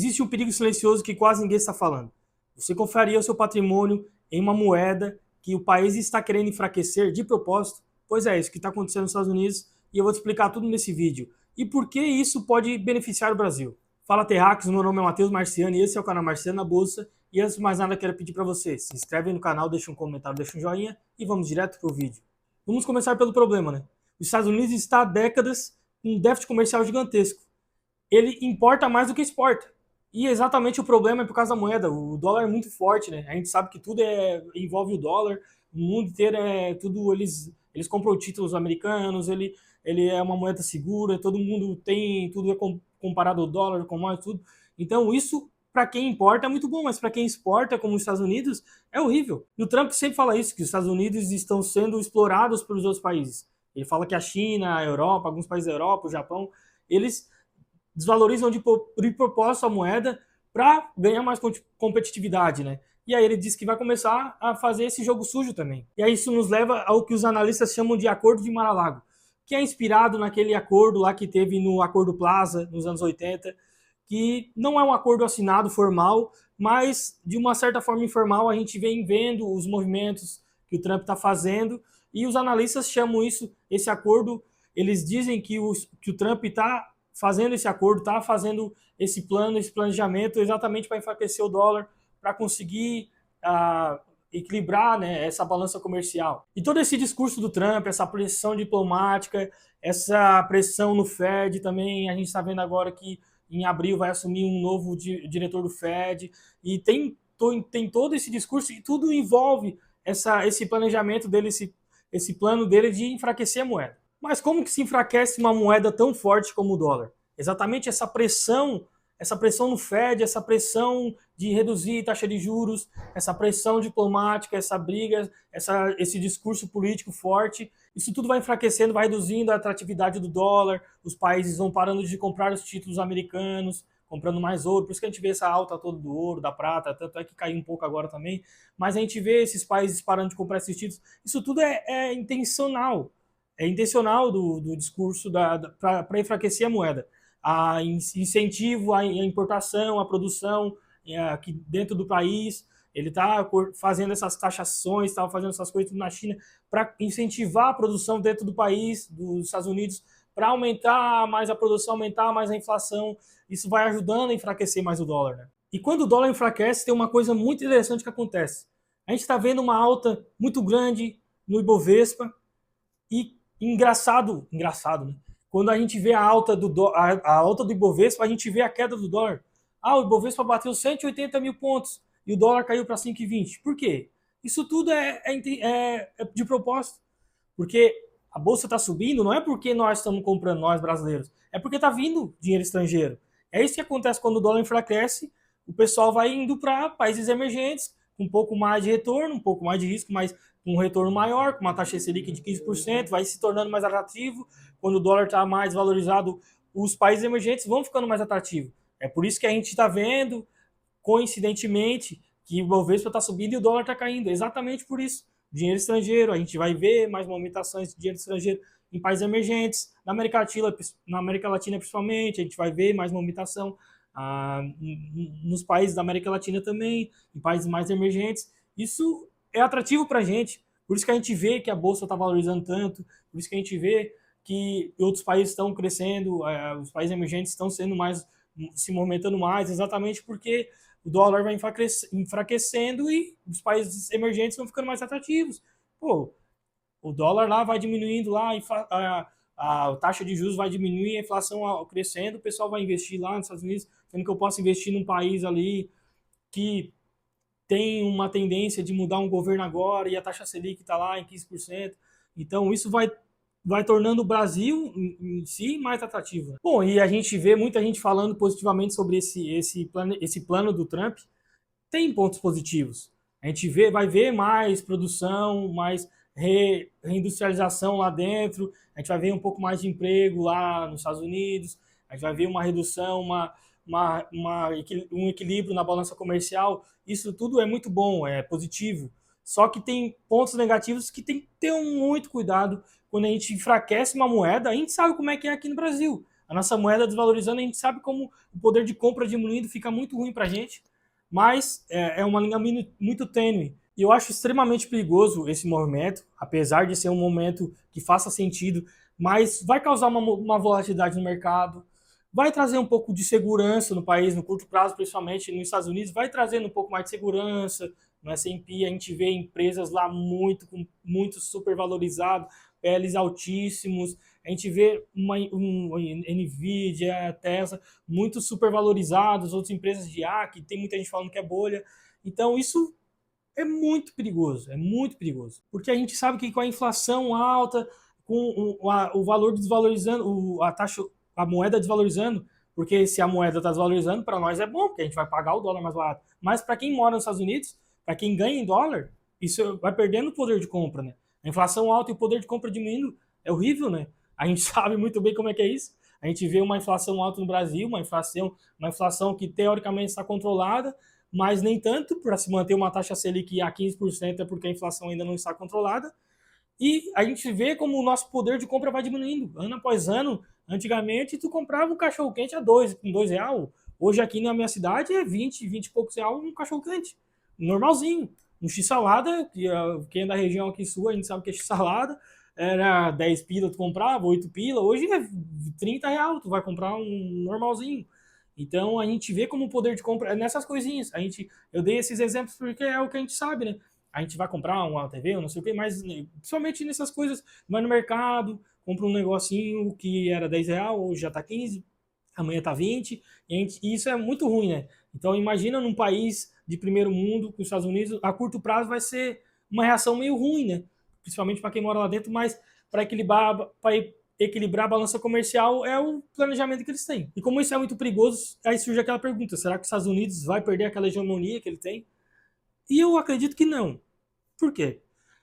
Existe um perigo silencioso que quase ninguém está falando. Você confiaria o seu patrimônio em uma moeda que o país está querendo enfraquecer de propósito? Pois é, isso que está acontecendo nos Estados Unidos e eu vou te explicar tudo nesse vídeo. E por que isso pode beneficiar o Brasil? Fala Terráqueos, meu nome é Matheus Marciano e esse é o canal Marciano na Bolsa. E antes de mais nada, quero pedir para você, se inscreve no canal, deixa um comentário, deixa um joinha e vamos direto para o vídeo. Vamos começar pelo problema, né? Os Estados Unidos está há décadas com um déficit comercial gigantesco. Ele importa mais do que exporta. E exatamente o problema é por causa da moeda. O dólar é muito forte, né? A gente sabe que tudo envolve o dólar. O mundo inteiro é tudo. Eles compram títulos americanos, ele é uma moeda segura, todo mundo tem, tudo é comparado ao dólar, com mais tudo. Então, isso, para quem importa, é muito bom, mas para quem exporta, como os Estados Unidos, é horrível. E o Trump sempre fala isso, que os Estados Unidos estão sendo explorados pelos outros países. Ele fala que a China, a Europa, alguns países da Europa, o Japão, eles desvalorizam de propósito a moeda para ganhar mais competitividade, né? E aí ele disse que vai começar a fazer esse jogo sujo também. E aí isso nos leva ao que os analistas chamam de Acordo de Mar-a-Lago, que é inspirado naquele acordo lá que teve no Acordo Plaza, nos anos 80, que não é um acordo assinado formal, mas de uma certa forma informal a gente vem vendo os movimentos que o Trump está fazendo e os analistas chamam isso, esse acordo, eles dizem que o Trump está fazendo esse acordo, está fazendo esse plano, esse planejamento exatamente para enfraquecer o dólar, para conseguir equilibrar, né, essa balança comercial. E todo esse discurso do Trump, essa pressão diplomática, essa pressão no Fed também, a gente está vendo agora que em abril vai assumir um novo diretor do Fed, e tem todo esse discurso e tudo envolve esse planejamento dele, esse plano dele de enfraquecer a moeda. Mas como que se enfraquece uma moeda tão forte como o dólar? Exatamente essa pressão no Fed, essa pressão de reduzir taxa de juros, essa pressão diplomática, essa briga, esse discurso político forte, isso tudo vai enfraquecendo, vai reduzindo a atratividade do dólar, os países vão parando de comprar os títulos americanos, comprando mais ouro, por isso que a gente vê essa alta toda do ouro, da prata, tanto é que caiu um pouco agora também, mas a gente vê esses países parando de comprar esses títulos, isso tudo é intencional. É intencional do discurso para enfraquecer a moeda. A incentivo à importação, à produção aqui dentro do país. Ele está fazendo essas taxações, estava fazendo essas coisas tudo na China para incentivar a produção dentro do país, dos Estados Unidos, para aumentar mais a produção, aumentar mais a inflação. Isso vai ajudando a enfraquecer mais o dólar, né? E quando o dólar enfraquece, tem uma coisa muito interessante que acontece. A gente está vendo uma alta muito grande no Ibovespa e engraçado, né? Quando a gente vê a alta a alta do Ibovespa, a gente vê a queda do dólar. O Ibovespa bateu 180 mil pontos e o dólar caiu para 5,20. Por quê? Isso tudo é de propósito. Porque a bolsa está subindo, não é porque nós estamos comprando, nós brasileiros, é porque está vindo dinheiro estrangeiro. É isso que acontece quando o dólar enfraquece, o pessoal vai indo para países emergentes, com um pouco mais de retorno, um pouco mais de risco, mas com um retorno maior, com uma taxa Selic de 15%, vai se tornando mais atrativo. Quando o dólar está mais valorizado, os países emergentes vão ficando mais atrativos. É por isso que a gente está vendo, coincidentemente, que o Ibovespa está subindo e o dólar está caindo. Exatamente por isso. Dinheiro estrangeiro, a gente vai ver mais movimentações de dinheiro estrangeiro em países emergentes, na América Latina principalmente, a gente vai ver mais movimentação nos países da América Latina também, em países mais emergentes. Isso é atrativo para a gente, por isso que a gente vê que a bolsa está valorizando tanto, por isso que a gente vê que outros países estão crescendo, os países emergentes estão se movimentando mais, exatamente porque o dólar vai enfraquecendo e os países emergentes vão ficando mais atrativos. Pô, o dólar lá vai diminuindo lá, a taxa de juros vai diminuir, a inflação crescendo, o pessoal vai investir lá nos Estados Unidos, sendo que eu posso investir num país ali que tem uma tendência de mudar um governo agora e a taxa Selic está lá em 15%. Então isso vai tornando o Brasil em si mais atrativo, né? Bom, e a gente vê muita gente falando positivamente sobre esse plano do Trump. Tem pontos positivos. A gente vai ver mais produção, mais reindustrialização lá dentro, a gente vai ver um pouco mais de emprego lá nos Estados Unidos, a gente vai ver uma redução, um equilíbrio na balança comercial. Isso tudo é muito bom, é positivo. Só que tem pontos negativos que tem que ter muito cuidado quando a gente enfraquece uma moeda. A gente sabe como é que é aqui no Brasil. A nossa moeda desvalorizando, a gente sabe como o poder de compra diminuindo fica muito ruim para a gente, mas é uma linha muito tênue. E eu acho extremamente perigoso esse movimento, apesar de ser um momento que faça sentido, mas vai causar uma volatilidade no mercado, vai trazer um pouco de segurança no país, no curto prazo, principalmente nos Estados Unidos, vai trazendo um pouco mais de segurança. No S&P a gente vê empresas lá muito supervalorizadas, PLs altíssimos, a gente vê Nvidia, Tesla, muito supervalorizados, outras empresas de IA, que tem muita gente falando que é bolha. Então isso é muito perigoso, porque a gente sabe que com a inflação alta, com o valor desvalorizando, a moeda desvalorizando, porque se a moeda está desvalorizando, para nós é bom, porque a gente vai pagar o dólar mais barato. Mas para quem mora nos Estados Unidos, para quem ganha em dólar, isso vai perdendo o poder de compra, né? A inflação alta e o poder de compra diminuindo é horrível, né? A gente sabe muito bem como é que é isso. A gente vê uma inflação alta no Brasil, uma inflação que teoricamente está controlada, mas nem tanto, para se manter uma taxa Selic a 15% é porque a inflação ainda não está controlada. E a gente vê como o nosso poder de compra vai diminuindo, ano após ano. Antigamente, tu comprava um cachorro-quente a com R$ 2. Hoje aqui na minha cidade é 20 e poucos reais um cachorro-quente. Normalzinho. Um x-salada, quem é da região aqui sua, a gente sabe que é x-salada, era 10 pila tu comprava, 8 pila, hoje é R$ 30, tu vai comprar um normalzinho. Então a gente vê como o poder de compra é nessas coisinhas. Eu dei esses exemplos porque é o que a gente sabe, né? A gente vai comprar uma TV, não sei o que, mas principalmente nessas coisas, vai no mercado, compra um negocinho que era R$ 10, hoje já tá 15, amanhã tá 20, e isso é muito ruim, né? Então imagina num país de primeiro mundo, com os Estados Unidos, a curto prazo vai ser uma reação meio ruim, né? Principalmente para quem mora lá dentro, mas para equilibrar a balança comercial é o planejamento que eles têm. E como isso é muito perigoso, aí surge aquela pergunta: será que os Estados Unidos vai perder aquela hegemonia que ele tem? E eu acredito que não. Por quê?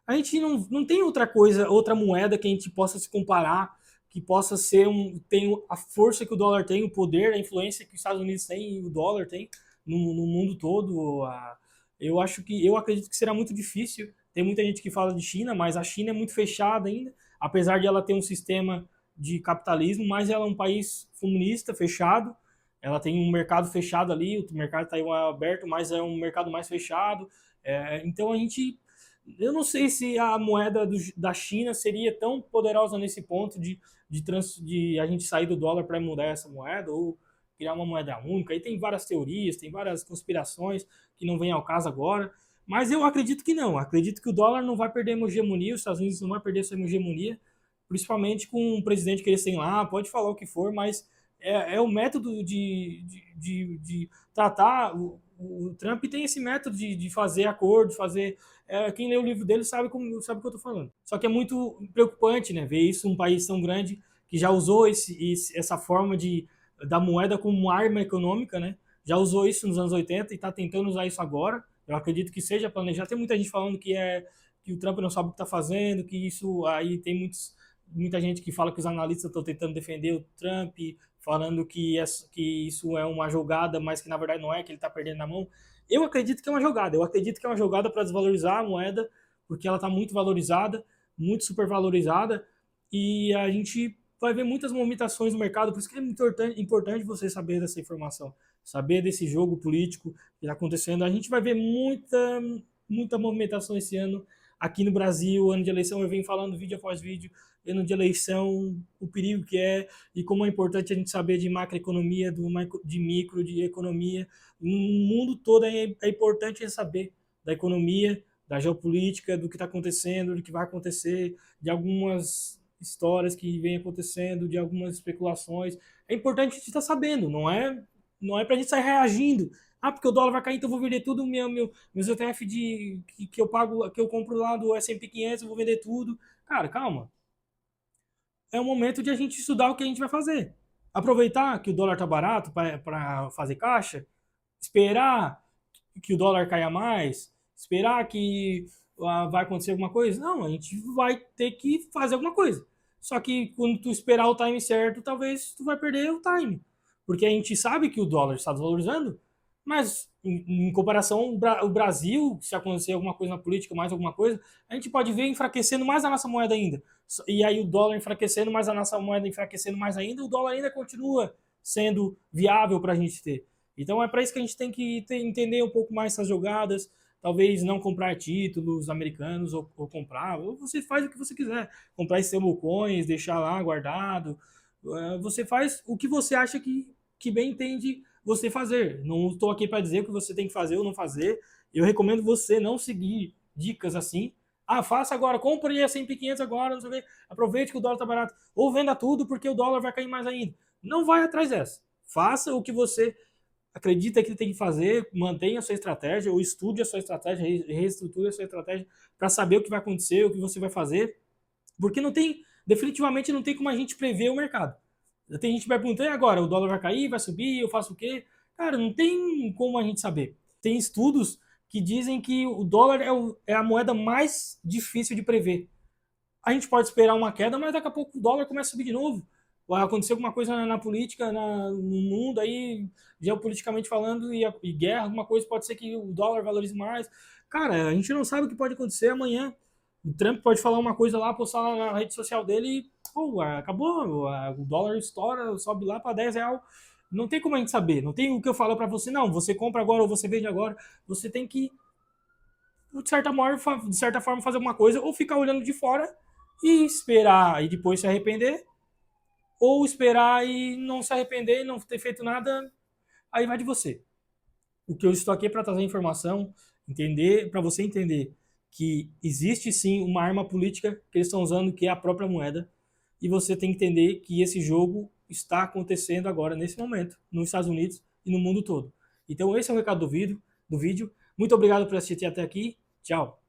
A gente não tem outra coisa, outra moeda que a gente possa se comparar, que possa ser tem a força que o dólar tem, o poder, a influência que os Estados Unidos têm e o dólar tem no mundo todo. Eu acredito que será muito difícil. Tem muita gente que fala de China, mas a China é muito fechada ainda, apesar de ela ter um sistema de capitalismo, mas ela é um país comunista, fechado. Ela tem um mercado fechado ali, o mercado está aberto, mas é um mercado mais fechado. Então eu não sei se a moeda da China seria tão poderosa nesse ponto de a gente sair do dólar para mudar essa moeda ou criar uma moeda única. Aí tem várias teorias, tem várias conspirações que não vêm ao caso agora, mas eu acredito que não. Acredito que o dólar não vai perder a hegemonia, os Estados Unidos não vai perder sua hegemonia, principalmente com o presidente que eles têm lá, pode falar o que for, mas é o método de tratar. O Trump tem esse método de fazer acordo, fazer. Quem lê o livro dele sabe o que eu estou falando. Só que é muito preocupante, né? Ver isso um país tão grande que já usou essa forma da moeda como arma econômica, né? Já usou isso nos anos 80 e está tentando usar isso agora. Eu acredito que seja planejado. Tem muita gente falando que o Trump não sabe o que está fazendo, que isso aí tem muita gente que fala que os analistas estão tentando defender o Trump, falando que isso é uma jogada, mas que na verdade não é, que ele está perdendo na mão. Eu acredito que é uma jogada. Eu acredito que é uma jogada para desvalorizar a moeda, porque ela está muito valorizada, muito supervalorizada, e a gente vai ver muitas movimentações no mercado, por isso que é muito importante você saber dessa informação, saber desse jogo político que está acontecendo. A gente vai ver muita movimentação esse ano aqui no Brasil, ano de eleição, eu venho falando vídeo após vídeo, ano de eleição, o perigo que é e como é importante a gente saber de macroeconomia, de micro, de economia. No mundo todo é importante saber da economia, da geopolítica, do que está acontecendo, do que vai acontecer, de algumas histórias que vêm acontecendo, de algumas especulações. É importante a gente estar sabendo, não é para a gente sair reagindo. Ah, porque o dólar vai cair, então eu vou vender tudo meus ETF que eu pago, que eu compro lá do S&P 500, eu vou vender tudo. Cara, calma. É o momento de a gente estudar o que a gente vai fazer. Aproveitar que o dólar tá barato para fazer caixa, esperar que o dólar caia mais, esperar que vai acontecer alguma coisa. Não, a gente vai ter que fazer alguma coisa. Só que quando tu esperar o time certo, talvez tu vai perder o time. Porque a gente sabe que o dólar está desvalorizando, Mas, em comparação, o Brasil, se acontecer alguma coisa na política, mais alguma coisa, a gente pode ver enfraquecendo mais a nossa moeda ainda. E aí o dólar enfraquecendo, mais a nossa moeda enfraquecendo mais ainda, o dólar ainda continua sendo viável para a gente ter. Então é para isso que a gente tem que entender um pouco mais essas jogadas, talvez não comprar títulos americanos ou comprar, ou você faz o que você quiser, comprar stablecoins, deixar lá guardado, você faz o que você acha que bem entende você fazer. Não estou aqui para dizer o que você tem que fazer ou não fazer. Eu recomendo você não seguir dicas assim. Ah, faça agora, compre a 100.500 agora, não sei o quê. Aproveite que o dólar está barato. Ou venda tudo porque o dólar vai cair mais ainda. Não vai atrás dessa. Faça o que você acredita que tem que fazer, mantenha a sua estratégia, ou estude a sua estratégia, reestruture a sua estratégia para saber o que vai acontecer, o que você vai fazer. Porque não tem, definitivamente não tem como a gente prever o mercado. Tem gente que vai perguntar, e agora, o dólar vai cair, vai subir, eu faço o quê? Cara, não tem como a gente saber. Tem estudos que dizem que o dólar é a moeda mais difícil de prever. A gente pode esperar uma queda, mas daqui a pouco o dólar começa a subir de novo. Vai acontecer alguma coisa na política, no mundo aí, geopoliticamente falando, e guerra, alguma coisa, pode ser que o dólar valorize mais. Cara, a gente não sabe o que pode acontecer amanhã. O Trump pode falar uma coisa lá, postar lá na rede social dele e, pô, acabou, o dólar estoura, sobe lá para 10 reais. Não tem como a gente saber, não tem o que eu falo para você, não, você compra agora ou você vende agora. Você tem que, de certa forma, fazer alguma coisa ou ficar olhando de fora e esperar e depois se arrepender, ou esperar e não se arrepender e não ter feito nada, aí vai de você. O que eu estou aqui é para trazer informação, entender, para você entender que existe sim uma arma política que eles estão usando, que é a própria moeda, e você tem que entender que esse jogo está acontecendo agora, nesse momento, nos Estados Unidos e no mundo todo. Então esse é o recado do vídeo. Muito obrigado por assistir até aqui. Tchau.